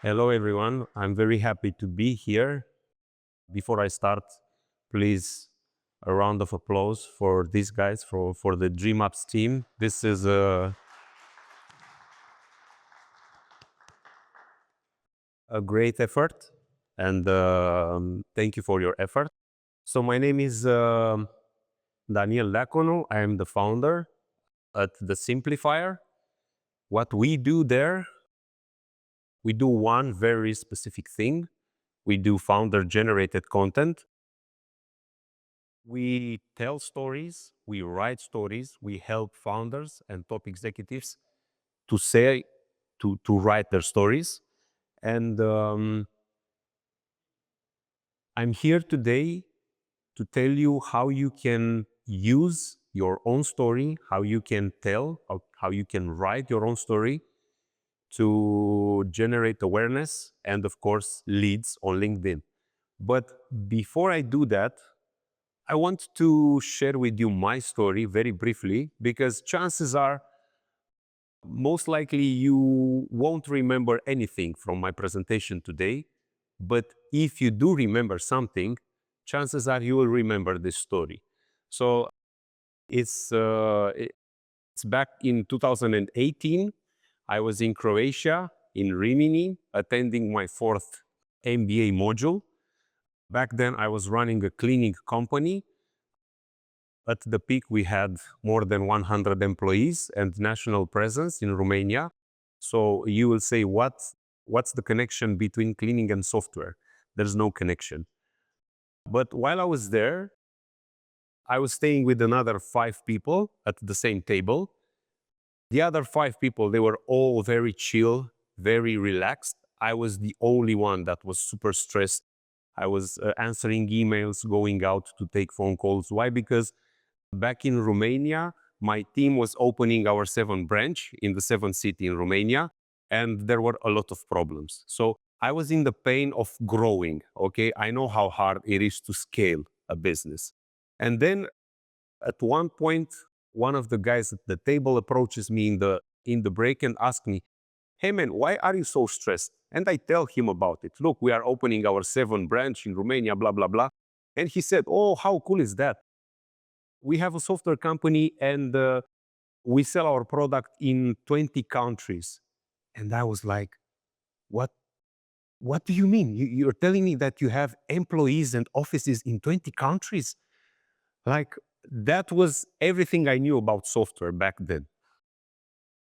Hello, everyone. I'm very happy to be here. Before I start, please, a round of applause for these guys, for the Dream Ups team. This is a great effort, and thank you for your effort. So my name is Daniel Laconu. I am the founder at the Simplifier. What we do there, we do one very specific thing. We do founder-generated content. We tell stories, we write stories, we help founders and top executives to write their stories. And I'm here today to tell you how you can use your own story, how you can tell, how you can write your own story to generate awareness and, of course, leads on LinkedIn. But before I do that, I want to share with you my story very briefly, because chances are most likely you won't remember anything from my presentation today. But if you do remember something, chances are you will remember this story. So it's back in 2018. I was in Croatia, in Rimini, attending my fourth MBA module. Back then, I was running a cleaning company. At the peak, we had more than 100 employees and national presence in Romania. So you will say, what's the connection between cleaning and software? There's no connection. But while I was there, I was staying with another 5 people at the same table. The other 5 people, they were all very chill, very relaxed. I was the only one that was super stressed. I was answering emails, going out to take phone calls. Why? Because back in Romania, my team was opening our 7th branch in the 7th city in Romania, and there were a lot of problems. So I was in the pain of growing, okay? I know how hard it is to scale a business. And then at one point, one of the guys at the table approaches me in the break and asks me, "Hey man, why are you so stressed?" And I tell him about it. "Look, we are opening our 7th branch in Romania, blah, blah, blah." And he said, "Oh, how cool is that? We have a software company and we sell our product in 20 countries. And I was like, what? What do you mean? You're telling me that you have employees and offices in 20 countries? Like, that was everything I knew about software back then.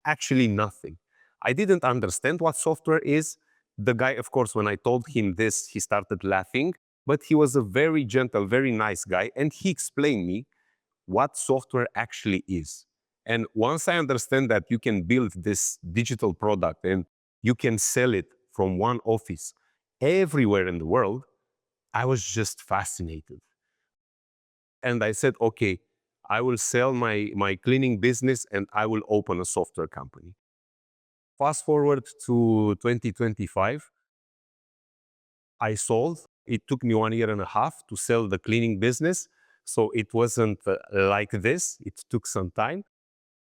Actually, nothing. I didn't understand what software is. The guy, of course, when I told him this, he started laughing, but he was a very gentle, very nice guy. And he explained me what software actually is. And once I understand that you can build this digital product and you can sell it from one office everywhere in the world, I was just fascinated. And I said, okay, I will sell my cleaning business and I will open a software company. Fast forward to 2025, I sold. It took me 1.5 years to sell the cleaning business. So it wasn't like this. It took some time.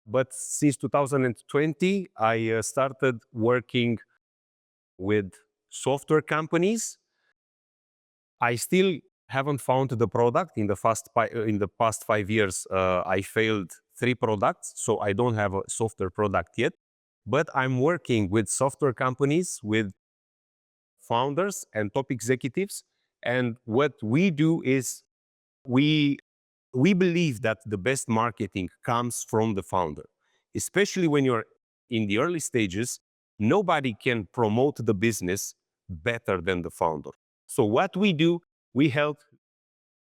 But since 2020, I started working with software companies. I still haven't found the product. In the past 5 years, I failed 3 products, so I don't have a software product yet. But I'm working with software companies, with founders and top executives. And what we do is we believe that the best marketing comes from the founder, especially when you're in the early stages. Nobody can promote the business better than the founder. So what we do, we help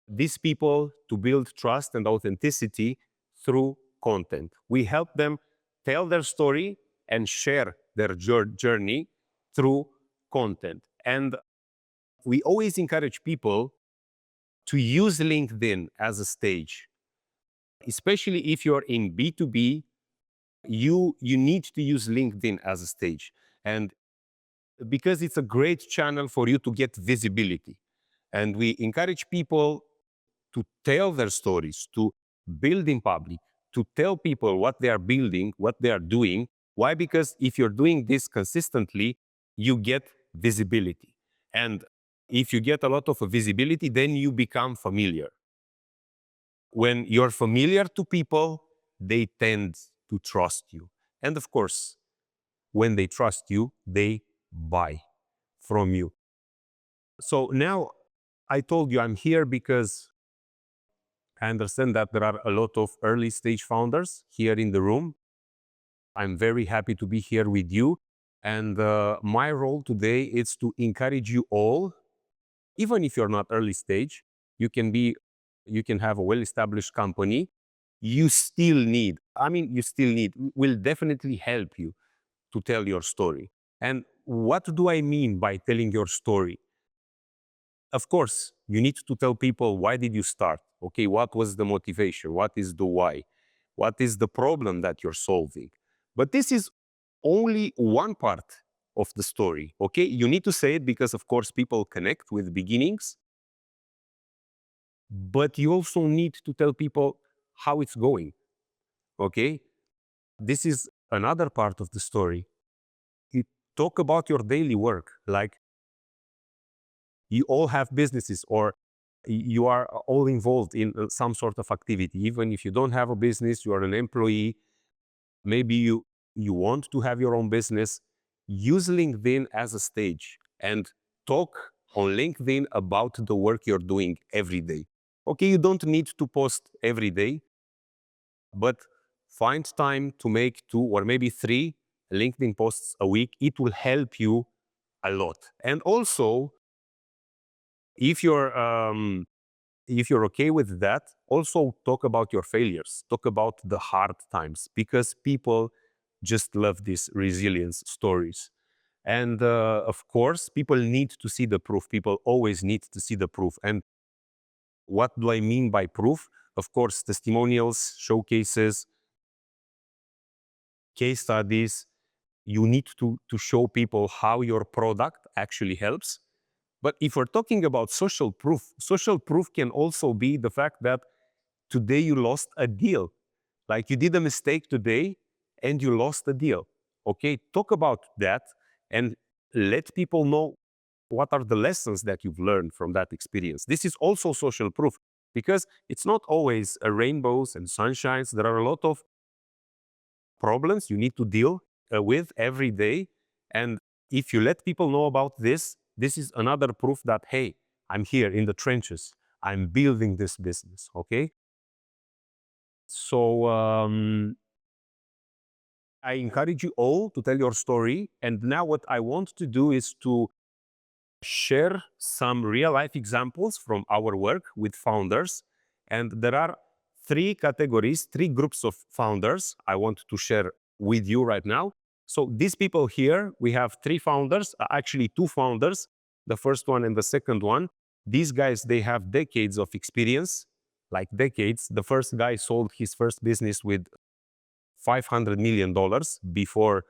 these people to build trust and authenticity through content. We help them tell their story and share their journey through content. And we always encourage people to use LinkedIn as a stage. Especially if you're in B2B, you need to use LinkedIn as a stage. And because it's a great channel for you to get visibility. And we encourage people to tell their stories, to build in public, to tell people what they are building, what they are doing. Why? Because if you're doing this consistently, you get visibility. And if you get a lot of visibility, then you become familiar. When you're familiar to people, they tend to trust you. And of course, when they trust you, they buy from you. So now I told you I'm here because I understand that there are a lot of early stage founders here in the room. I'm very happy to be here with you. And my role today is to encourage you all, even if you're not early stage, you can have a well-established company. You still need, will definitely help you to tell your story. And what do I mean by telling your story? Of course, you need to tell people, why did you start? Okay, what was the motivation? What is the why? What is the problem that you're solving? But this is only one part of the story, okay? You need to say it because, of course, people connect with beginnings, but you also need to tell people how it's going, okay? This is another part of the story. You talk about your daily work, like you all have businesses or you are all involved in some sort of activity. Even if you don't have a business, you are an employee, maybe you want to have your own business, use LinkedIn as a stage and talk on LinkedIn about the work you're doing every day. Okay, you don't need to post every day, but find time to make 2 or maybe 3 LinkedIn posts a week. It will help you a lot. And also, if you're okay with that, also talk about your failures, talk about the hard times, because people just love these resilience stories. And of course, people need to see the proof. People always need to see the proof. And what do I mean by proof? Of course, testimonials, showcases, case studies. You need to show people how your product actually helps. But if we're talking about social proof can also be the fact that today you lost a deal. Like you did a mistake today and you lost a deal. Okay, talk about that and let people know what are the lessons that you've learned from that experience. This is also social proof because it's not always rainbows and sunshines. There are a lot of problems you need to deal with every day. And if you let people know about this, this is another proof that, hey, I'm here in the trenches. I'm building this business, okay? So I encourage you all to tell your story. And now what I want to do is to share some real life examples from our work with founders. And there are 3 categories, 3 groups of founders I want to share with you right now. So these people here, we have 3 founders, actually 2 founders, the first one and the second one. These guys, they have decades of experience, like decades. The first guy sold his first business with $500 million before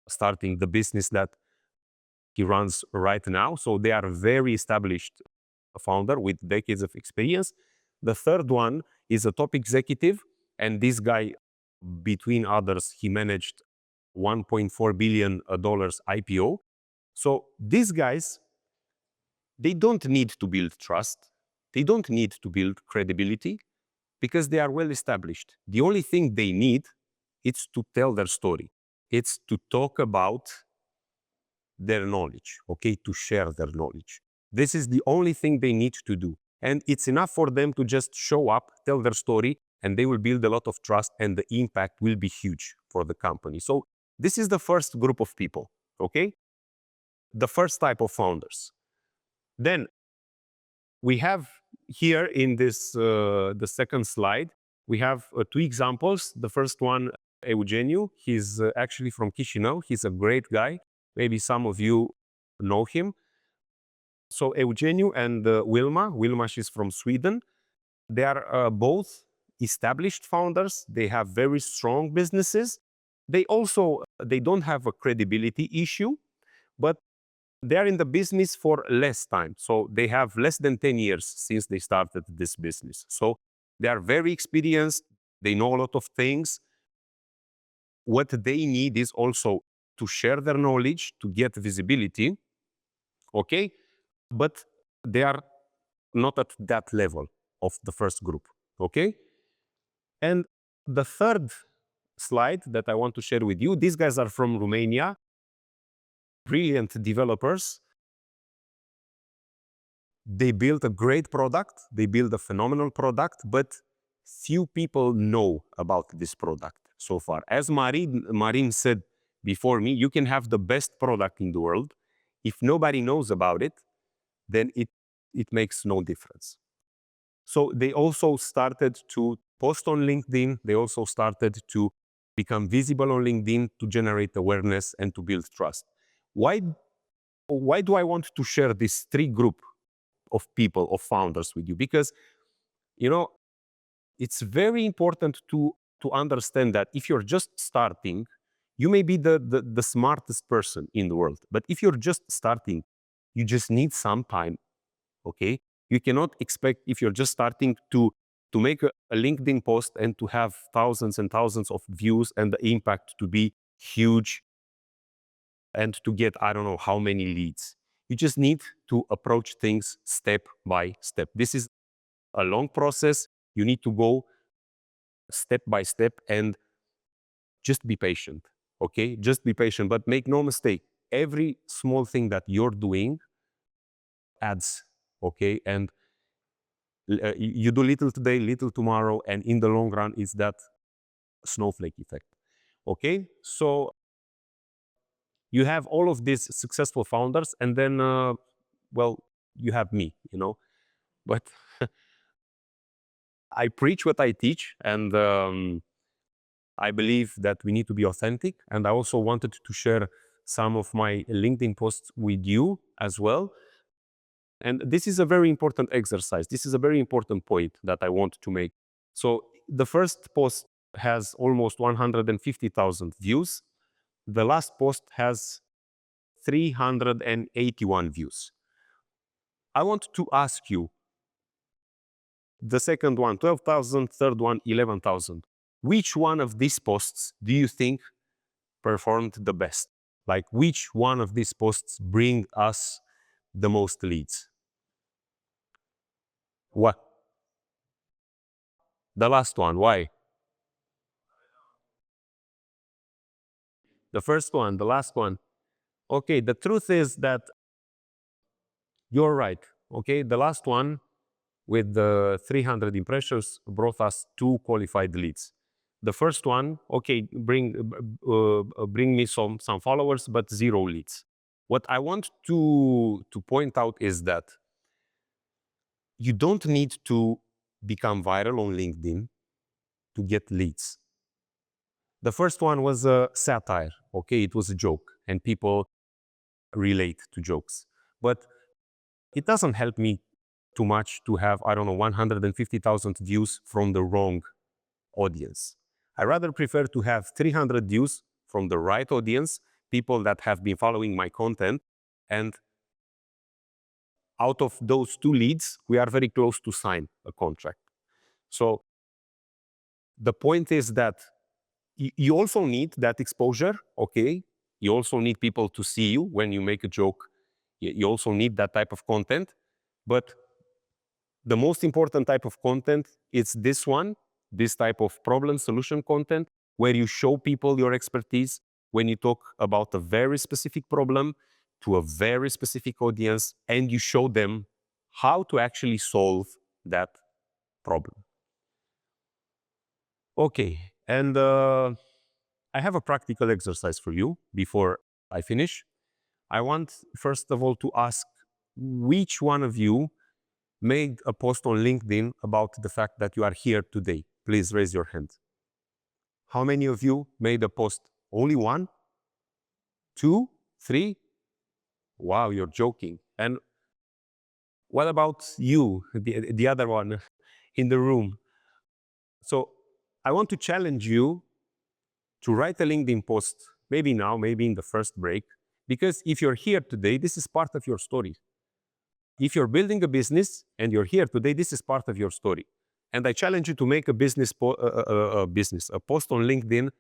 starting the business that he runs right now. So they are very established founder with decades of experience. The third one is a top executive, and this guy, between others, he managed $1.4 billion IPO. So these guys, they don't need to build trust. They don't need to build credibility because they are well established. The only thing they need is to tell their story. It's to talk about their knowledge, okay, to share their knowledge. This is the only thing they need to do. And it's enough for them to just show up, tell their story, and they will build a lot of trust and the impact will be huge for the company. So this is the first group of people, okay? The first type of founders. Then we have here in this, the second slide, we have 2 examples. The first one, Eugeniu, he's actually from Chisinau. He's a great guy. Maybe some of you know him. So Eugeniu and Wilma, she's from Sweden. They are both established founders. They have very strong businesses. They don't have a credibility issue, but they are in the business for less time. So they have less than 10 years since they started this business. So they are very experienced. They know a lot of things. What they need is also to share their knowledge, to get visibility. okay? But they are not at that level of the first group, okay? And the third slide that I want to share with you, these guys are from Romania, brilliant developers. They built a great product, they built a phenomenal product, but few people know about this product so far. As Marin said before me, you can have the best product in the world. If nobody knows about it, then it makes no difference. So they also started to post on LinkedIn. They also started to become visible on LinkedIn to generate awareness and to build trust. Why do I want to share this three group of people, of founders with you? Because, it's very important to understand that if you're just starting, you may be the smartest person in the world. But if you're just starting, you just need some time, okay? You cannot expect, if you're just starting, to make a LinkedIn post and to have thousands and thousands of views and the impact to be huge and to get, I don't know how many leads. You just need to approach things step by step. This is a long process. You need to go step by step and just be patient, okay? Just be patient, but make no mistake. Every small thing that you're doing adds, okay? And you do little today, little tomorrow, and in the long run, it's that snowflake effect, okay? So you have all of these successful founders, and then, well, you have me, but I preach what I teach, and I believe that we need to be authentic. And I also wanted to share some of my LinkedIn posts with you as well. And this is a very important exercise. This is a very important point that I want to make. So the first post has almost 150,000 views. The last post has 381 views. I want to ask you, the second one, 12,000, third one, 11,000. Which one of these posts do you think performed the best? Like, which one of these posts bring us the most leads? What? The last one. Why? The first one, the last one. Okay, the truth is that you're right. Okay, the last one with the 300 impressions brought us 2 qualified leads. The first one, okay, bring me some followers, but 0 leads. What I want to point out is that you don't need to become viral on LinkedIn to get leads. The first one was a satire, okay? It was a joke, and people relate to jokes. But it doesn't help me too much to have, I don't know, 150,000 views from the wrong audience. I rather prefer to have 300 views from the right audience, people that have been following my content, and out of those 2 leads, we are very close to sign a contract. So the point is that you also need that exposure, okay? You also need people to see you when you make a joke. You also need that type of content. But the most important type of content is this one, this type of problem solution content, where you show people your expertise, when you talk about a very specific problem to a very specific audience, and you show them how to actually solve that problem. Okay, and I have a practical exercise for you before I finish. I want, first of all, to ask which one of you made a post on LinkedIn about the fact that you are here today. Please raise your hand. How many of you made a post? Only 1? 2? 3? Wow, you're joking. And what about you, the other one in the room? So I want to challenge you to write a LinkedIn post, maybe now, maybe in the first break, because if you're here today, this is part of your story. If you're building a business and you're here today, this is part of your story. And I challenge you to make a a post on LinkedIn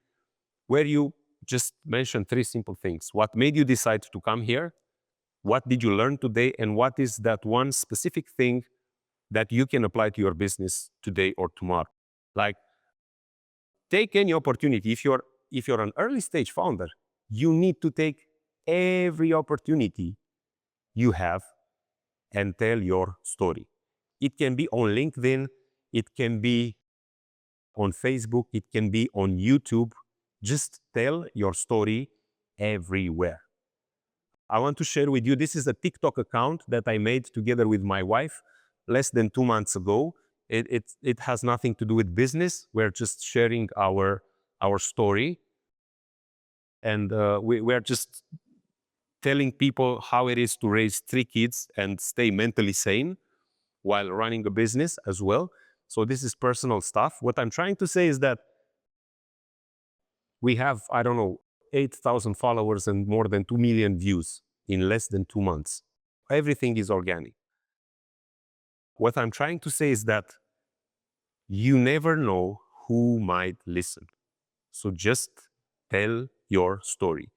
where you just mention 3 simple things. What made you decide to come here? What did you learn today? And what is that one specific thing that you can apply to your business today or tomorrow? Like, take any opportunity. If you're an early stage founder, you need to take every opportunity you have and tell your story. It can be on LinkedIn, it can be on Facebook, it can be on YouTube. Just tell your story everywhere. I want to share with you, this is a TikTok account that I made together with my wife less than 2 months ago. It has nothing to do with business. We're just sharing our story. And we're just telling people how it is to raise 3 kids and stay mentally sane while running a business as well. So this is personal stuff. What I'm trying to say is that we have, I don't know, 8,000 followers and more than 2 million views in less than 2 months. Everything is organic. What I'm trying to say is that you never know who might listen. So just tell your story.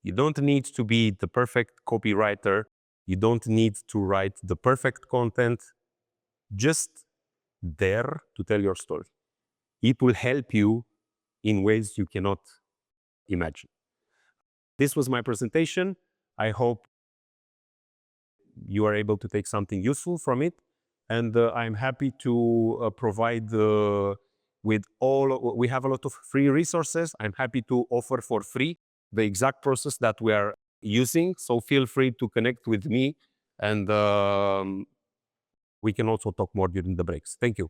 You don't need to be the perfect copywriter. You don't need to write the perfect content. Just dare to tell your story. It will help you in ways you cannot imagine. This was my presentation. I hope you are able to take something useful from it. And I'm happy to provide with all, we have a lot of free resources. I'm happy to offer for free the exact process that we are using. So feel free to connect with me, and we can also talk more during the breaks. Thank you.